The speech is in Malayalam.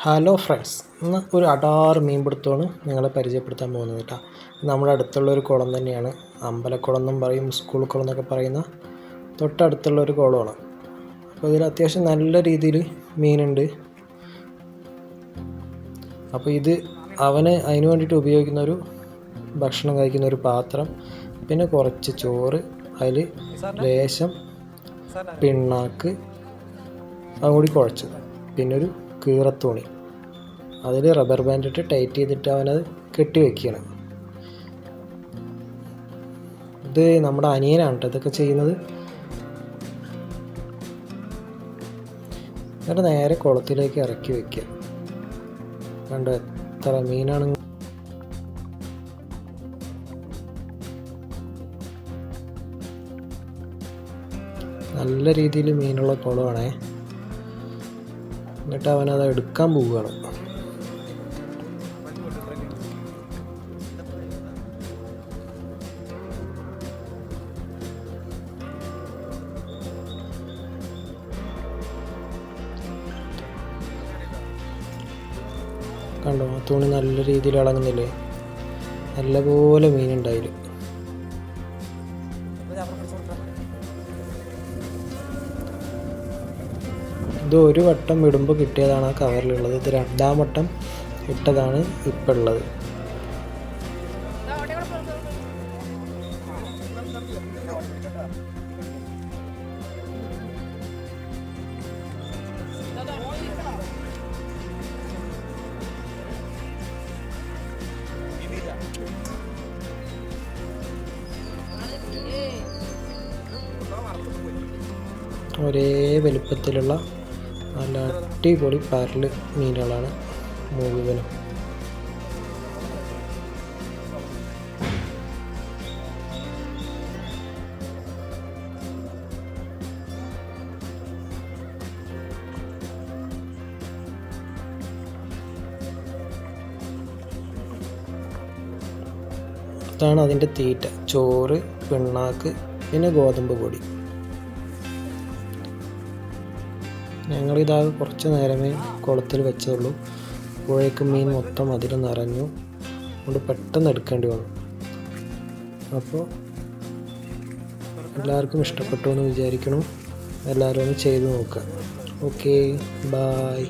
ഹലോ ഫ്രണ്ട്സ്, ഇന്ന് ഒരു അടാറ് മീൻപിടുത്തമാണ് നിങ്ങളെ പരിചയപ്പെടുത്താൻ പോകുന്നത് കേട്ടോ. നമ്മുടെ അടുത്തുള്ളൊരു കുളം തന്നെയാണ്. അമ്പലക്കുളം എന്നും പറയും, സ്കൂൾ കുളം എന്നൊക്കെ പറയുന്ന തൊട്ടടുത്തുള്ളൊരു കുളമാണ്. അപ്പോൾ ഇതിൽ അത്യാവശ്യം നല്ല രീതിയിൽ മീനുണ്ട്. അപ്പോൾ ഇത് അതിന് വേണ്ടിയിട്ട് ഉപയോഗിക്കുന്ന ഒരു ഭക്ഷണം കഴിക്കുന്ന ഒരു പാത്രം, പിന്നെ കുറച്ച് ചോറ്, അതിൽ ലേശം പിണ്ണാക്ക് അതുകൂടി കുഴച്ചത്, പിന്നെ ഒരു കീറത്തോണി, അതിൽ റബ്ബർ ബാൻഡ് ഇട്ട് ടൈറ്റ് ചെയ്തിട്ട് അവനത് കെട്ടി വെക്കുകയാണ്. ഇത് നമ്മുടെ അനിയനാണ് കേട്ടോ ഇതൊക്കെ ചെയ്യുന്നത്. എന്നിട്ട് നേരെ കുളത്തിലേക്ക് ഇറക്കി വെക്കുക. കണ്ടോ എത്ര മീനാണ്. നല്ല രീതിയിൽ മീനുള്ള കുളമാണേ. എന്നിട്ട് അവനത് എടുക്കാൻ പോവുകയാണ്. കണ്ടോ, തുണി നല്ല രീതിയിൽ ഇളങ്ങുന്നില്ലേ? നല്ലപോലെ മീനുണ്ടായില്ല. ഇത് ഒരു വട്ടം ഇടുമ്പോൾ കിട്ടിയതാണ് ആ കവറിലുള്ളത്. ഇത് രണ്ടാം വട്ടം ഇട്ടതാണ് ഇപ്പം ഉള്ളത്. ഒരേ വലുപ്പത്തിലുള്ള നല്ല അടിപൊളി പാരൽ മീനുകളാണ് മുഴുവനും. ഇതാണ് അതിൻ്റെ തീറ്റ: ചോറ്, പിണ്ണാക്ക്, പിന്നെ ഗോതമ്പ് പൊടി. ഞങ്ങളിതാ കുറച്ച് നേരമേ കുളത്തിൽ വെച്ചുള്ളൂ, അപ്പോഴേക്കും മീൻ മൊത്തം അതിൽ നിറഞ്ഞു. അതുകൊണ്ട് പെട്ടെന്ന് എടുക്കേണ്ടി വന്നു. അപ്പോൾ എല്ലാവർക്കും ഇഷ്ടപ്പെട്ടു എന്ന് വിചാരിക്കണം. എല്ലാവരും ഒന്ന് ചെയ്ത് നോക്കുക. Okay, bye.